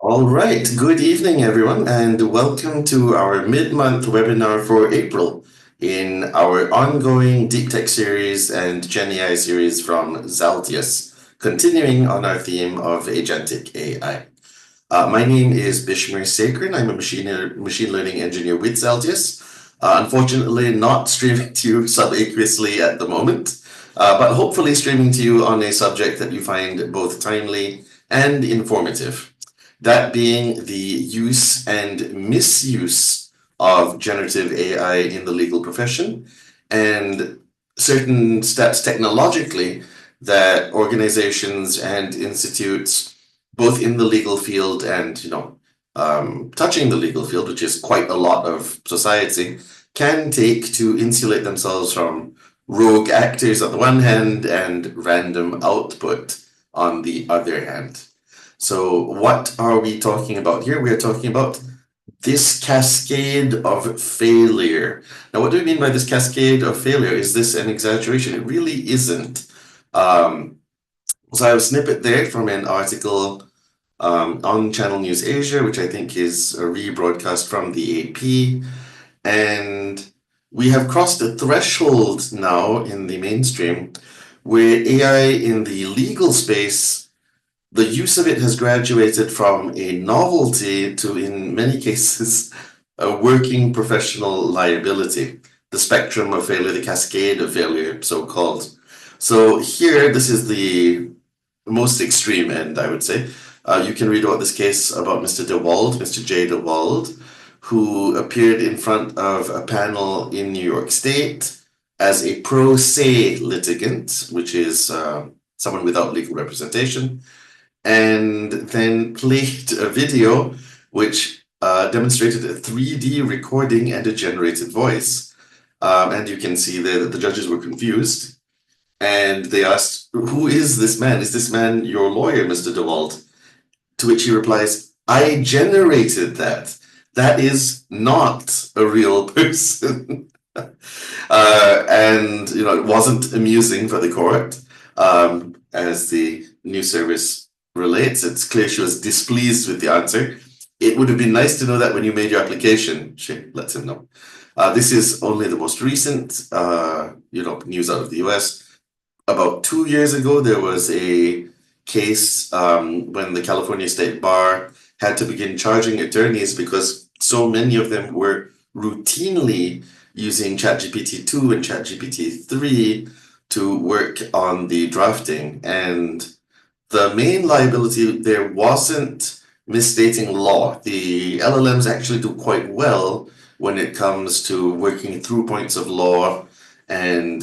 All right. Good evening, everyone, and welcome to our mid-month webinar for April in our ongoing Deep Tech series and GenAI series from Zaltius, continuing on our theme of agentic AI. My name is Bishmer Sekran. I'm a machine learning engineer with Zaltius. Unfortunately, not streaming to you subaqueously at the moment, but hopefully streaming to you on a subject that you find both timely and informative. That being the use and misuse of generative AI in the legal profession and certain steps technologically that organizations and institutes, both in the legal field and, touching the legal field, which is quite a lot of society, can take to insulate themselves from rogue actors on the one hand and random output on the other hand. So what are we talking about here? We are talking about this cascade of failure. Now, what do we mean by this cascade of failure? Is this an exaggeration? It really isn't. So I have a snippet there from an article on Channel News Asia, which I think is a rebroadcast from the AP. And we have crossed a threshold now in the mainstream where AI in the legal space, the use of it has graduated from a novelty to, in many cases, a working professional liability. The spectrum of failure, the cascade of failure, so-called. So here, this is the most extreme end, I would say. You can read about this case about Mr. DeWald, Mr. J. DeWald, who appeared in front of a panel in New York State as a pro se litigant, which is someone without legal representation, and then played a video which demonstrated a 3D recording and a generated voice. And you can see there that the judges were confused. And they asked, who is this man? Is this man your lawyer, Mr. DeWald? To which he replies, I generated that. That is not a real person. And, it wasn't amusing for the court. As the news service relates, it's clear she was displeased with the answer. It would have been nice to know that when you made your application. She lets him know. This is only the most recent, news out of the US. About 2 years ago, there was a case when the California State Bar had to begin charging attorneys because so many of them were routinely using ChatGPT 2 and ChatGPT 3 to work on the drafting. And the main liability there wasn't misstating law. The LLMs actually do quite well when it comes to working through points of law and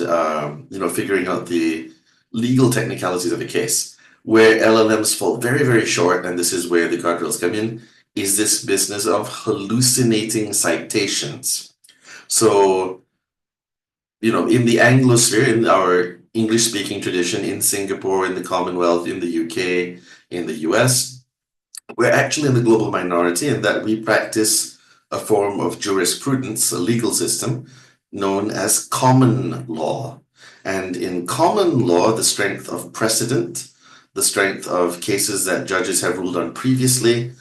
figuring out the legal technicalities of a case. Where LLMs fall very, very short, and this is where the guardrails come in, is this business of hallucinating citations. So, in the Anglosphere, in our English-speaking tradition, in Singapore, in the Commonwealth, in the UK, in the US, we're actually in the global minority in that we practice a form of jurisprudence, a legal system, known as common law. And in common law, the strength of precedent, the strength of cases that judges have ruled on previously,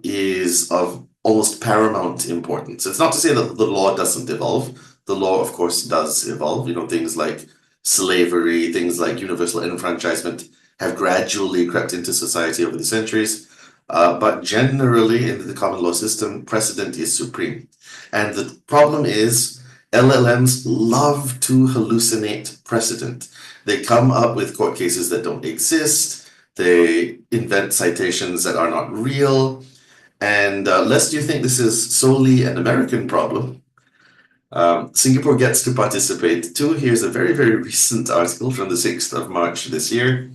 is of almost paramount importance. It's not to say that the law doesn't evolve. The law, of course, does evolve. Things like slavery, things like universal enfranchisement have gradually crept into society over the centuries. But generally, in the common law system, precedent is supreme. And the problem is, LLMs love to hallucinate precedent. They come up with court cases that don't exist. They invent citations that are not real. And lest you think this is solely an American problem, Singapore gets to participate too. Here's a very, very recent article from the 6th of March this year.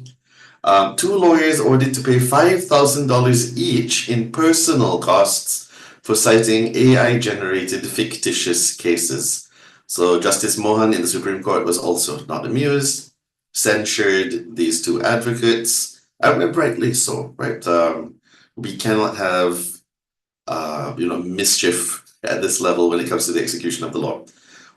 2 lawyers ordered to pay $5,000 each in personal costs for citing AI-generated fictitious cases. So Justice Mohan in the Supreme Court was also not amused, censured these 2 advocates, and rightly so, right? We cannot have, mischief at this level when it comes to the execution of the law.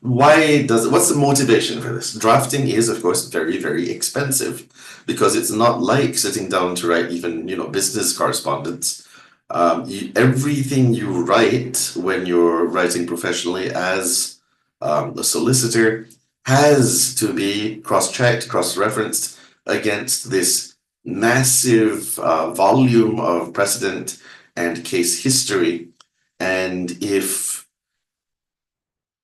What's the motivation for this? Drafting is, of course, very, very expensive because it's not like sitting down to write even, business correspondence Everything you write when you're writing professionally as a solicitor has to be cross-checked, cross-referenced against this massive volume of precedent and case history. And if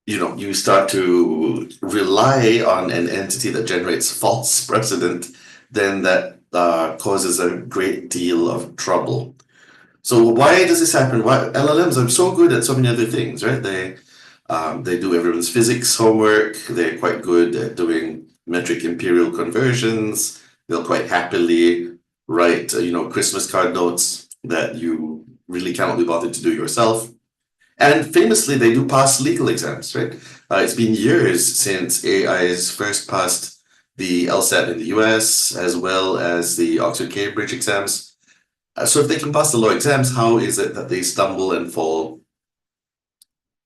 you start to rely on an entity that generates false precedent, then that causes a great deal of trouble. So why does this happen? Why LLMs are so good at so many other things, right? They do everyone's physics homework. They're quite good at doing metric imperial conversions. They'll quite happily write, Christmas card notes that you really cannot be bothered to do yourself. And famously, they do pass legal exams, right? It's been years since AIs first passed the LSAT in the US, as well as the Oxford Cambridge exams. So if they can pass the law exams, how is it that they stumble and fall,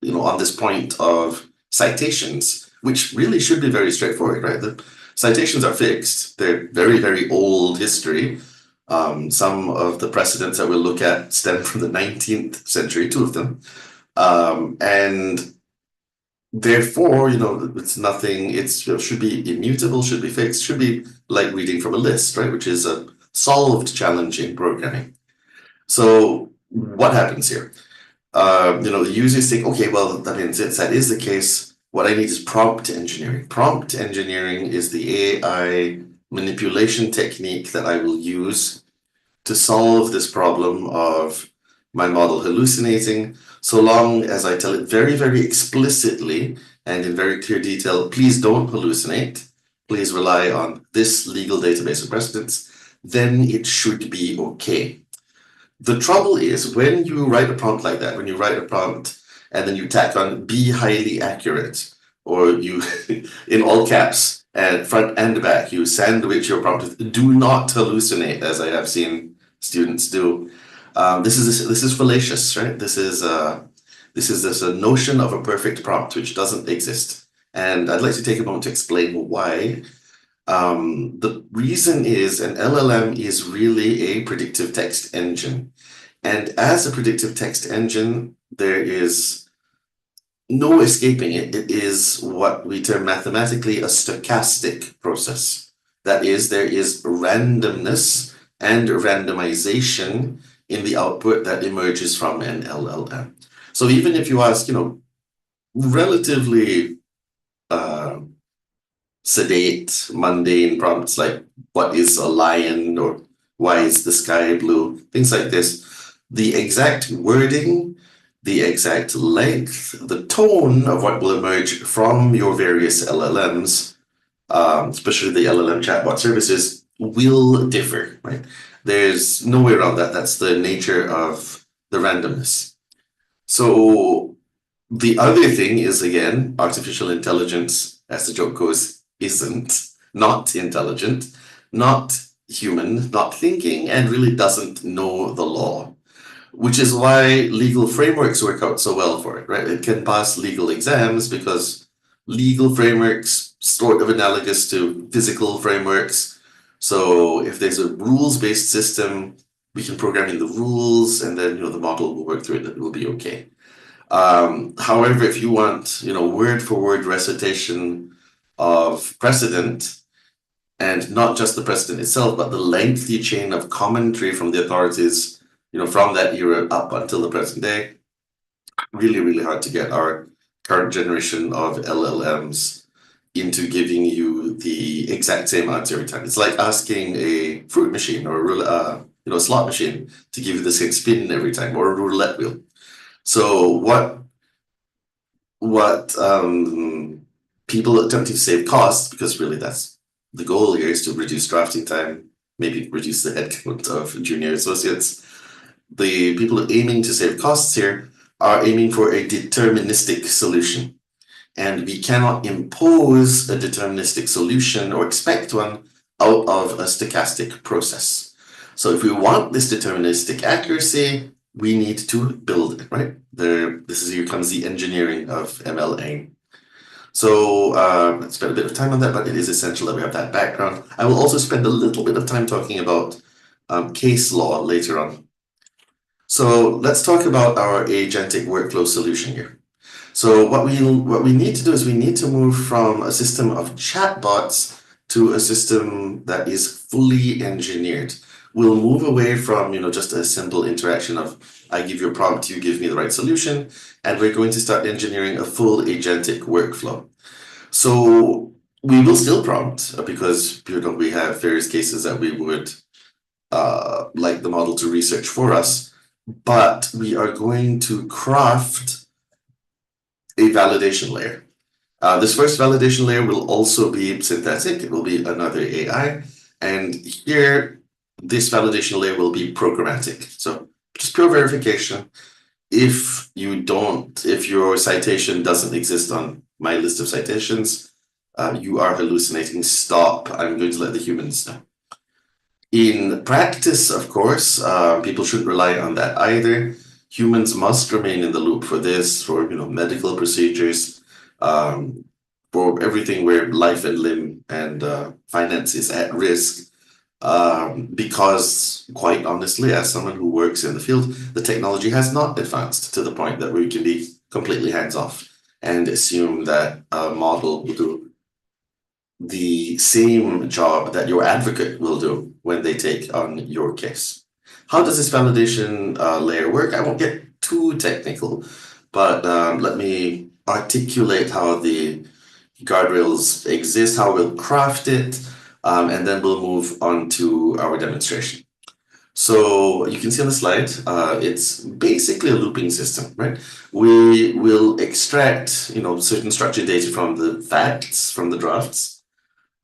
on this point of citations, which really should be very straightforward, right? The citations are fixed. They're very, very old history. Some of the precedents that we'll look at stem from the 19th century, two of them. And therefore, it's nothing, should be immutable, should be fixed, should be like reading from a list, right? Which is a solved challenge in programming. So what happens here? The users think, okay, well, that means since that is the case, what I need is prompt engineering. Prompt engineering is the AI manipulation technique that I will use to solve this problem of my model hallucinating, so long as I tell it very, very explicitly and in very clear detail, please don't hallucinate, please rely on this legal database of precedents, then it should be okay. The trouble is when you write a prompt like that, when you write a prompt and then you tack on be highly accurate, or you, in all caps, and front and back, you sandwich your prompt with do not hallucinate, as I have seen students do. This is fallacious, right? This is a notion of a perfect prompt which doesn't exist. And I'd like to take a moment to explain why. The reason is an LLM is really a predictive text engine. And as a predictive text engine, there is no escaping it. It is what we term mathematically a stochastic process. That is, there is randomness and randomization in the output that emerges from an LLM. So even if you ask, relatively sedate, mundane prompts like what is a lion or why is the sky blue, things like this, the exact wording, the exact length, the tone of what will emerge from your various LLMs, especially the LLM chatbot services, will differ, right? There's no way around that. That's the nature of the randomness. So the other thing is, again, artificial intelligence, as the joke goes, not intelligent, not human, not thinking, and really doesn't know the law, which is why legal frameworks work out so well for it, right? It can pass legal exams because legal frameworks sort of analogous to physical frameworks. So if there's a rules-based system, we can program in the rules, and then the model will work through it. It will be okay. However, if you want word-for-word recitation of precedent, and not just the precedent itself, but the lengthy chain of commentary from the authorities, from that era up until the present day, really, really hard to get our current generation of LLMs into giving you the exact same answer every time. It's like asking a fruit machine or a slot machine to give you the same spin every time, or a roulette wheel. So what people attempting to save costs, because really that's the goal here, is to reduce drafting time, maybe reduce the headcount of junior associates. The people aiming to save costs here are aiming for a deterministic solution. And we cannot impose a deterministic solution or expect one out of a stochastic process. So if we want this deterministic accuracy, we need to build it, right? Here comes the engineering of MLA. So let's spend a bit of time on that, but it is essential that we have that background. I will also spend a little bit of time talking about case law later on. So let's talk about our agentic workflow solution here. So what we need to do is we need to move from a system of chatbots to a system that is fully engineered. We'll move away from just a simple interaction of I give you a prompt, you give me the right solution, and we're going to start engineering a full agentic workflow. So we will still prompt because we have various cases that we would like the model to research for us, but we are going to craft a validation layer. This first validation layer will also be synthetic. It will be another AI. And here, this validation layer will be programmatic. So just pure verification. If your citation doesn't exist on my list of citations, you are hallucinating. Stop. I'm going to let the humans know. In practice, of course, people shouldn't rely on that either. Humans must remain in the loop for this, for medical procedures, for everything where life and limb and finance is at risk. Because quite honestly, as someone who works in the field, the technology has not advanced to the point that we can be completely hands-off and assume that a model will do the same job that your advocate will do when they take on your case. How does this validation layer work? I won't get too technical, but let me articulate how the guardrails exist, how we'll craft it, and then we'll move on to our demonstration. So you can see on the slide, it's basically a looping system, right? We will extract, certain structured data from the facts, from the drafts,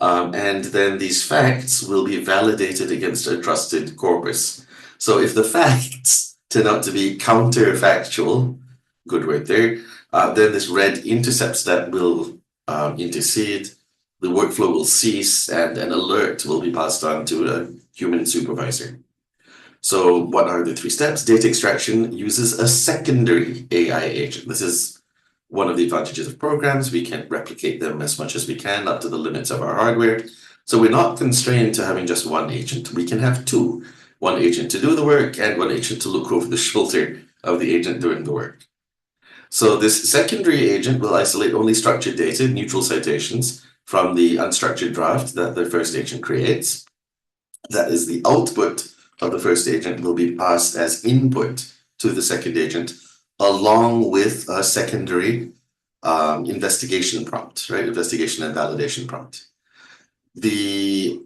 and then these facts will be validated against a trusted corpus. So if the facts turn out to be counterfactual, good word there, then this red intercept step will intercede, the workflow will cease, and an alert will be passed on to a human supervisor. So what are the 3 steps? Data extraction uses a secondary AI agent. This is one of the advantages of programs. We can replicate them as much as we can up to the limits of our hardware. So we're not constrained to having just one agent. We can have 2. One agent to do the work and one agent to look over the shoulder of the agent doing the work. So this secondary agent will isolate only structured data, neutral citations, from the unstructured draft that the first agent creates. That is, the output of the first agent will be passed as input to the second agent, along with a secondary investigation prompt, right? Investigation and validation prompt. The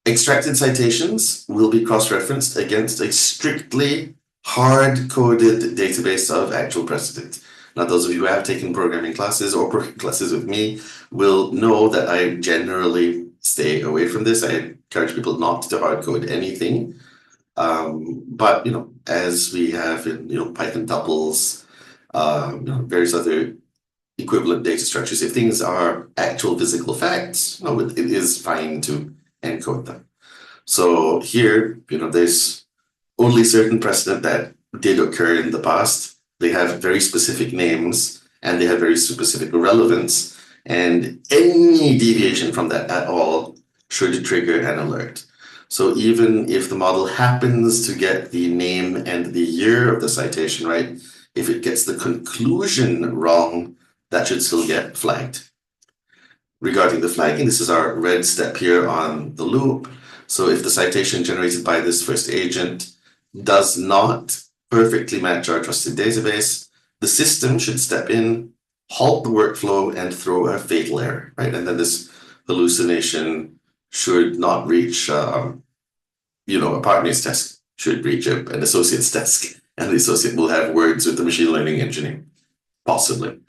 extracted citations will be cross-referenced against a strictly hard-coded database of actual precedent. Now, those of you who have taken programming classes or programming classes with me will know that I generally stay away from this. I encourage people not to hard-code anything. But as we have in Python tuples, various other equivalent data structures, if things are actual physical facts, it is fine to encode them. So here, there's only certain precedent that did occur in the past. They have very specific names and they have very specific relevance, and any deviation from that at all should trigger an alert. So even if the model happens to get the name and the year of the citation right, if it gets the conclusion wrong, that should still get flagged. Regarding the flagging, this is our red step here on the loop. So if the citation generated by this first agent does not perfectly match our trusted database, the system should step in, halt the workflow, and throw a fatal error, right? And then this hallucination should not reach, a partner's desk, should reach an associate's desk, and the associate will have words with the machine learning engineer, possibly.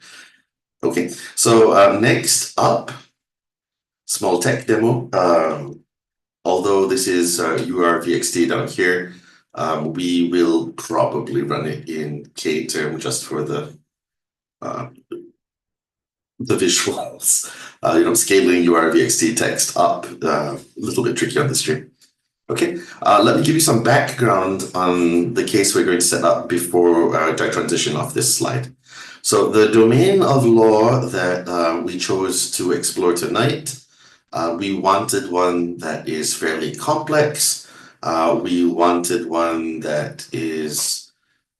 Okay, so next up, small tech demo. Although this is URVXT down here, we will probably run it in K-term just for the visuals. Scaling URVXT text up, a little bit tricky on the stream. Okay, let me give you some background on the case we're going to set up before I transition off this slide. So the domain of law that we chose to explore tonight, we wanted one that is fairly complex, We wanted one that is,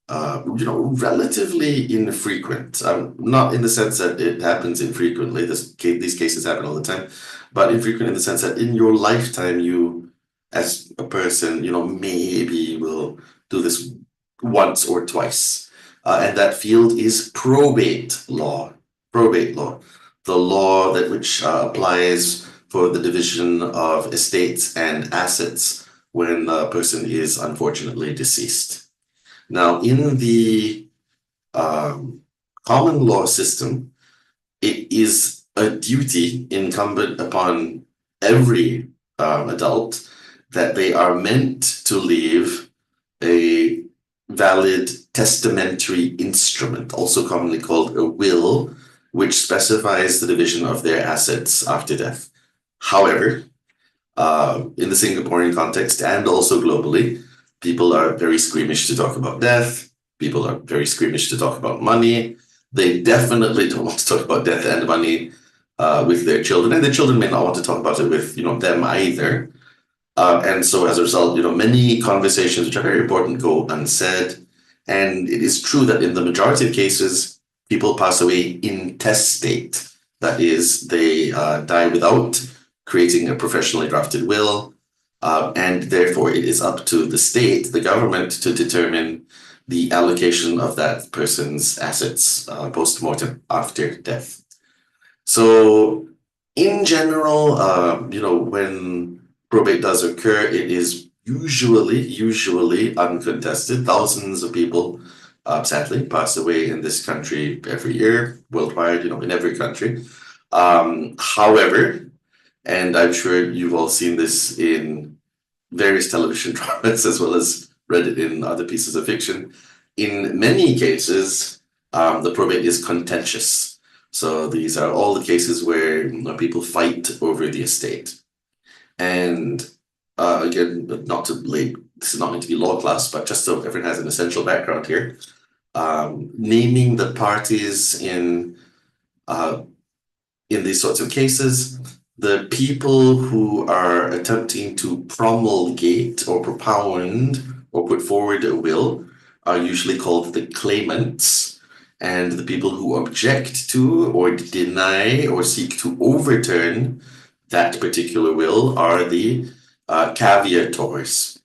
relatively infrequent. Not in the sense that it happens infrequently. These cases happen all the time, but infrequent in the sense that in your lifetime, you, as a person, maybe will do this once or twice. And that field is probate law. Probate law, the law that which applies for the division of estates and assets when a person is unfortunately deceased. Now, in the common law system, it is a duty incumbent upon every adult that they are meant to leave a valid testamentary instrument, also commonly called a will, which specifies the division of their assets after death. However, in the Singaporean context and also globally, people are very squeamish to talk about death. People are very squeamish to talk about money. They definitely don't want to talk about death and money with their children, and their children may not want to talk about it with them either. And so as a result, many conversations which are very important go unsaid. And it is true that in the majority of cases, people pass away intestate. That is, they die without creating a professionally drafted will. And therefore, it is up to the state, the government, to determine the allocation of that person's assets post-mortem after death. So in general, when probate does occur, it is usually uncontested. Thousands of people, sadly, pass away in this country every year, worldwide, in every country. However, and I'm sure you've all seen this in various television dramas as well as read it in other pieces of fiction, in many cases, the probate is contentious. So these are all the cases where people fight over the estate. And again, this is not meant to be law class, but just so everyone has an essential background here, naming the parties in these sorts of cases, the people who are attempting to promulgate or propound or put forward a will are usually called the claimants, and the people who object to or deny or seek to overturn that particular will are the caveators.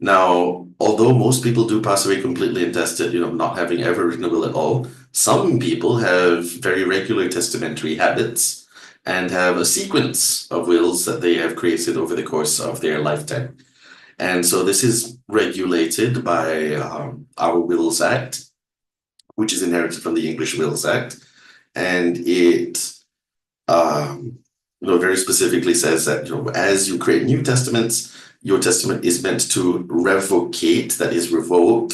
Now, although most people do pass away completely intestate, not having ever written a will at all, some people have very regular testamentary habits and have a sequence of wills that they have created over the course of their lifetime. And so this is regulated by our Wills Act, which is inherited from the English Wills Act. And it very specifically says that as you create new testaments, your testament is meant to revocate, that is, revoke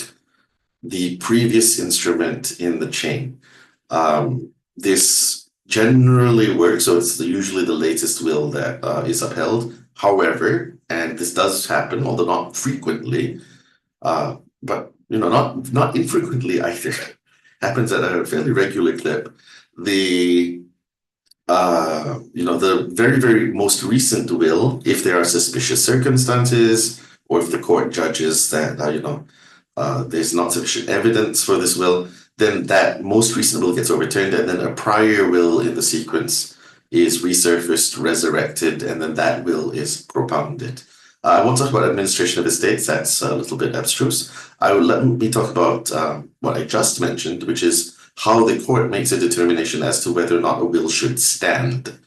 the previous instrument in the chain. This generally works, so it's usually the latest will that is upheld. However, and this does happen, although not frequently, but not infrequently either, happens at a fairly regular clip. The very, very most recent will, if there are suspicious circumstances, or if the court judges that there's not sufficient evidence for this will, then that most recent will gets overturned, and then a prior will in the sequence is resurfaced, resurrected, and then that will is propounded. I won't talk about administration of estates, that's a little bit abstruse. Let me talk about what I just mentioned, which is how the court makes a determination as to whether or not a will should stand.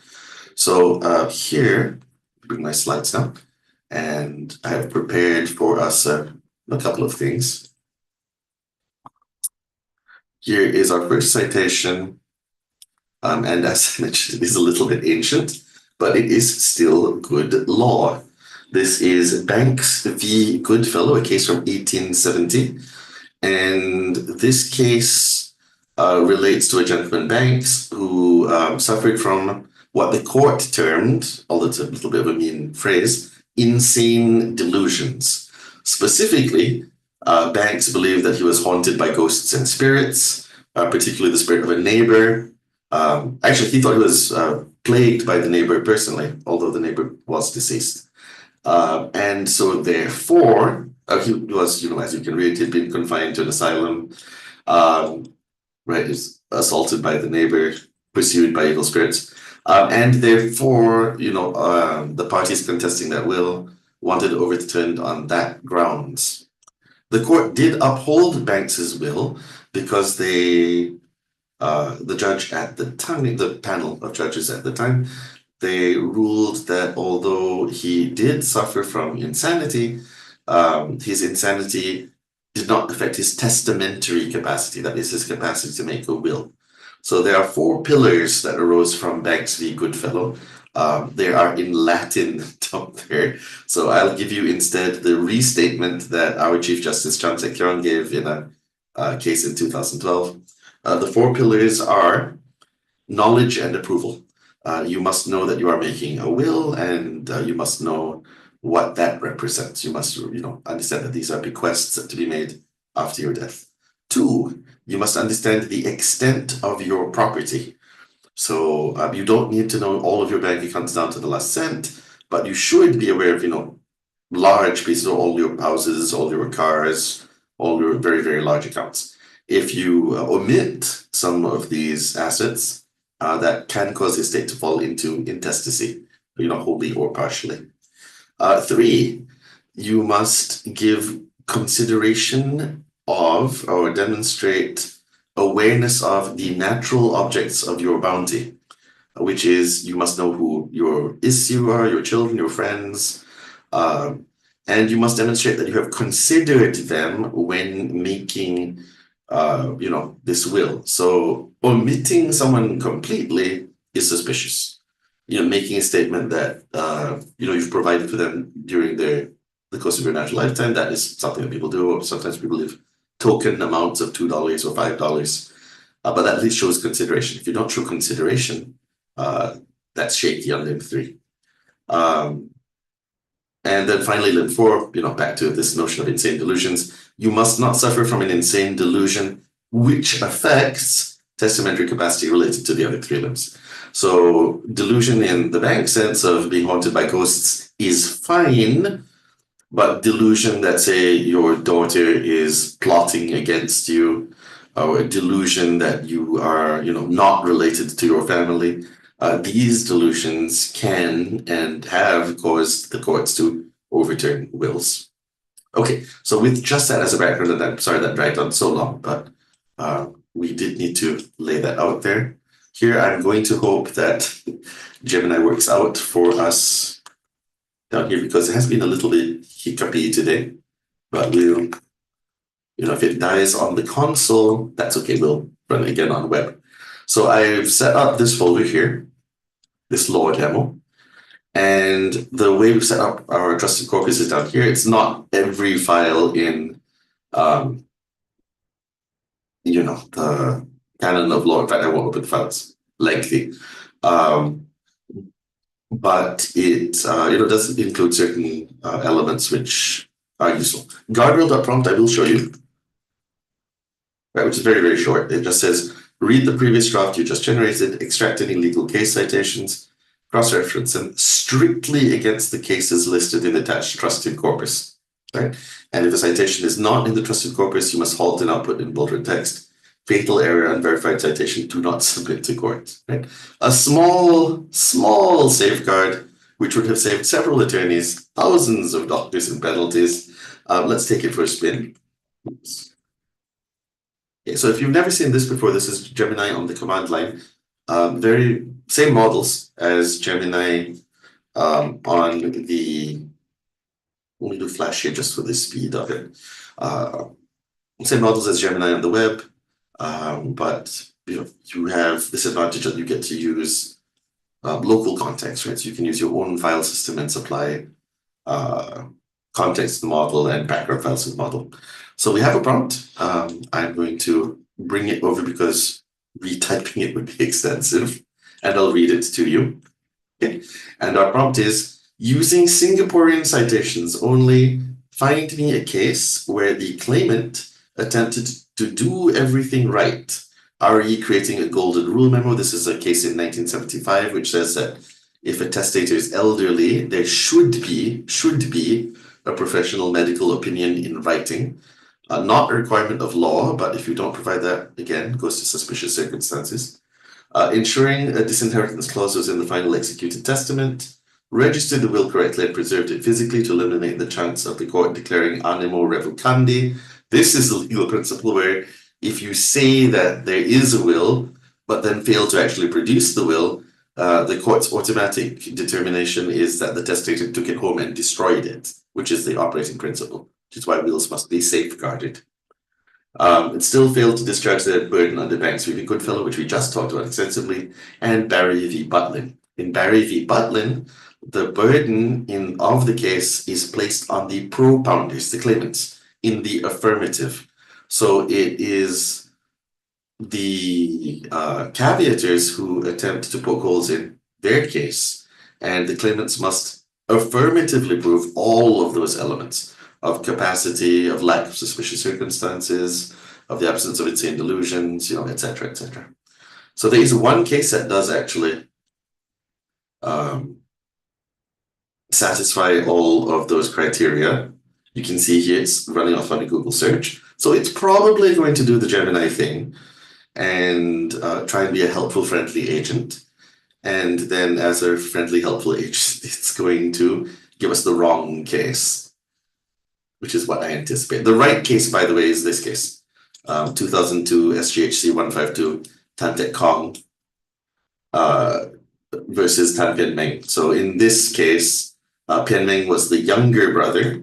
So here, bring my slides now, and I have prepared for us a couple of things. Here is our first citation, and as I mentioned, it is a little bit ancient, but it is still good law. This is Banks v. Goodfellow, a case from 1870, and this case relates to a gentleman, Banks, who suffered from what the court termed, although it's a little bit of a mean phrase, insane delusions. Specifically, Banks believed that he was haunted by ghosts and spirits, particularly the spirit of a neighbor. Actually, he thought he was plagued by the neighbor personally, although the neighbor was deceased. And so therefore, he was, as you can read, he'd been confined to an asylum, right, is assaulted by the neighbor, pursued by evil spirits. And therefore, the parties contesting that will wanted overturned on that grounds. The court did uphold Banks's will because the judge at the time, the panel of judges at the time, they ruled that although he did suffer from insanity, his insanity did not affect his testamentary capacity, that is, his capacity to make a will. So there are 4 pillars that arose from Banks v. Goodfellow. They are in Latin down there. So I'll give you instead the restatement that our Chief Justice Chan Tae-kyung gave in a case in 2012. The 4 pillars are knowledge and approval. You must know that you are making a will, and you must know what that represents. You must, understand that these are bequests to be made after your death. 2, you must understand the extent of your property. So you don't need to know all of your bank accounts down to the last cent, but you should be aware of, large pieces of all your houses, all your cars, all your very, very large accounts. If you omit some of these assets, that can cause the estate to fall into intestacy, wholly or partially. 3, you must give consideration of or demonstrate awareness of the natural objects of your bounty, which is you must know who your issue are, your children, your friends, and you must demonstrate that you have considered them when making this will. So omitting someone completely is suspicious. Making a statement that you've provided for them during the course of your natural lifetime, that is something that people do. Sometimes people leave token amounts of $2 or $5, but that at least shows consideration. If you don't show consideration, that's shaky on limb 3. And then finally, limb 4, back to this notion of insane delusions. You must not suffer from an insane delusion which affects testamentary capacity related to the other 3 limbs. So delusion in the bank sense of being haunted by ghosts is fine, but delusion that, say, your daughter is plotting against you, or a delusion that you are, not related to your family, these delusions can and have caused the courts to overturn wills. Okay, so with just that as a background, and I'm sorry that dragged on so long, but we did need to lay that out there. Here, I'm going to hope that Gemini works out for us down here, because it has been a little bit hiccupy today, but we'll, if it dies on the console, that's okay, we'll run it again on web. So I've set up this folder here, this law demo, and the way we've set up our trusted corpus is down here. It's not every file in, the canon of law. In fact, I won't open the file, it's lengthy. But it does include certain elements which are useful. Guardrail.prompt I will show you, right, which is very, very short. It just says, read the previous draft you just generated, extract any legal case citations, cross-reference them strictly against the cases listed in attached trusted corpus. Right? And if a citation is not in the trusted corpus, you must halt and output in bold red text. Fatal error, unverified citation, do not submit to court. Right? A small safeguard, which would have saved several attorneys thousands of dollars in penalties. Let's take it for a spin. Oops. Okay, so if you've never seen this before, this is Gemini on the command line. Very same models as Gemini on the. Let me do Flash here just for the speed of it. Same models as Gemini on the web. But you have this advantage that you get to use local context, right? So you can use your own file system and supply context to the model and background files to the model. So we have a prompt. I'm going to bring it over because retyping it would be extensive, and I'll read it to you. Okay. And our prompt is, using Singaporean citations only, find me a case where the claimant attempted to do everything right, re creating a golden rule memo. This is a case in 1975, which says that If a testator is elderly, there should be a professional medical opinion in writing. Not a requirement of law, but if you don't provide that, again, goes to suspicious circumstances. Ensuring a disinheritance clause was in the final executed testament. Registered the will correctly and preserved it physically to eliminate the chance of the court declaring animo revocandi. This is a legal principle where if you say that there is a will, but then fail to actually produce the will, the court's automatic determination is that the testator took it home and destroyed it, which is the operating principle, which is why wills must be safeguarded. It still failed to discharge the burden under Banks v. Goodfellow, which we just talked about extensively, and Barry v. Butlin. In Barry v. Butlin, the burden of the case is placed on the propounders, the claimants, in the affirmative. So it is the caveators who attempt to poke holes in their case, and the claimants must affirmatively prove all of those elements of capacity, of lack of suspicious circumstances, of the absence of insane delusions, etc., etc. So there is one case that does actually satisfy all of those criteria. You can see here it's running off on a Google search. So it's probably going to do the Gemini thing and try and be a helpful, friendly agent. And then as a friendly, helpful agent, it's going to give us the wrong case, which is what I anticipate. The right case, by the way, is this case. 2002 SGHC 152 Tan Tek Kong versus Tan Pian Meng. So in this case, Pian Meng was the younger brother,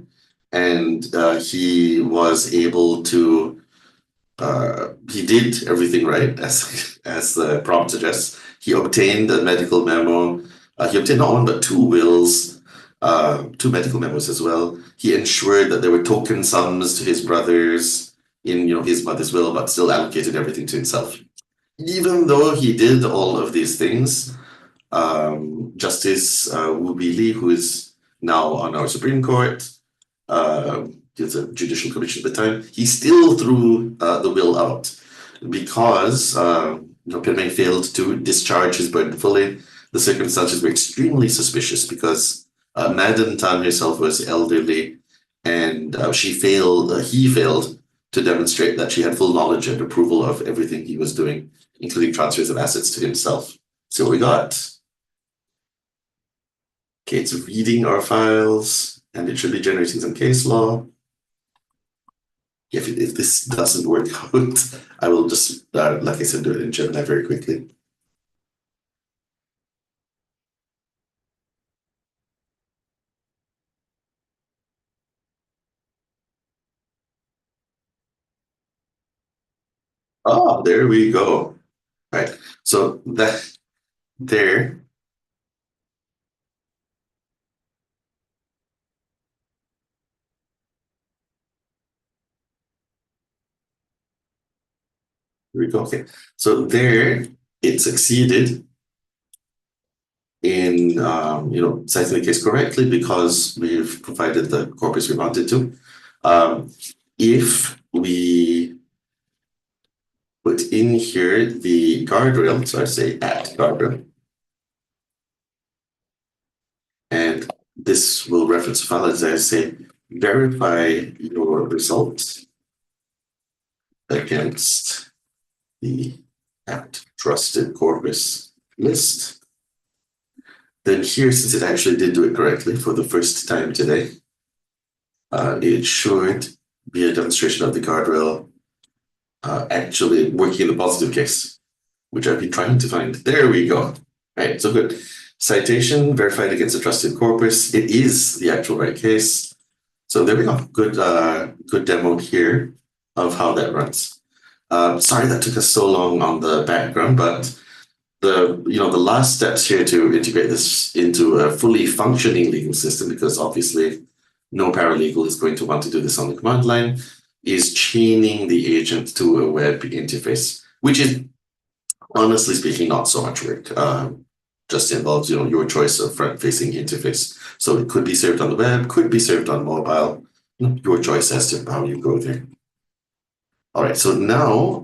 and he was able to, he did everything right, as the prompt suggests. He obtained a medical memo. He obtained not one, but two wills, two medical memos as well. He ensured that there were token sums to his brothers in his mother's will, but still allocated everything to himself. Even though he did all of these things, Justice Wu Bi-Li, who is now on our Supreme Court, he was a judicial commission at the time, he still threw the will out because Pian Meng failed to discharge his burden fully. The circumstances were extremely suspicious because Madam Tan herself was elderly, and he failed to demonstrate that she had full knowledge and approval of everything he was doing, including transfers of assets to himself. So what we got. Okay, it's reading our files, and it should be generating some case law. If this doesn't work out, I will just, like I said, do it in Gemini very quickly. Oh, there we go. Right. So there. Here we go. Okay. So there it succeeded in citing the case correctly because we've provided the corpus we wanted to. If we put in here the guardrail, so I say at guardrail, and this will reference the file as I say, verify your results against the at trusted corpus list. Then here, since it actually did do it correctly for the first time today, it should be a demonstration of the guardrail actually working in the positive case, which I've been trying to find. There we go. Right, so good. Citation verified against a trusted corpus. It is the actual right case. So there we go. Good demo here of how that runs. Sorry that took us so long on the background, but the last steps here to integrate this into a fully functioning legal system, because obviously no paralegal is going to want to do this on the command line, is chaining the agent to a web interface, which is honestly speaking not so much work. Just involves your choice of front-facing interface. So it could be served on the web, could be served on mobile. Your choice as to how you go there. All right, so now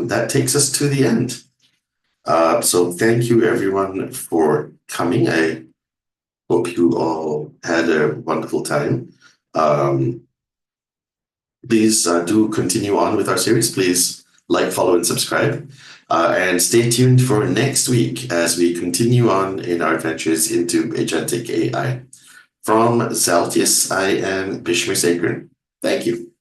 that takes us to the end. So thank you everyone for coming. I hope you all had a wonderful time. Please do continue on with our series. Please like, follow, and subscribe. And stay tuned for next week as we continue on in our adventures into agentic AI. From Zaltius, I am Bishmer Sakran. Thank you.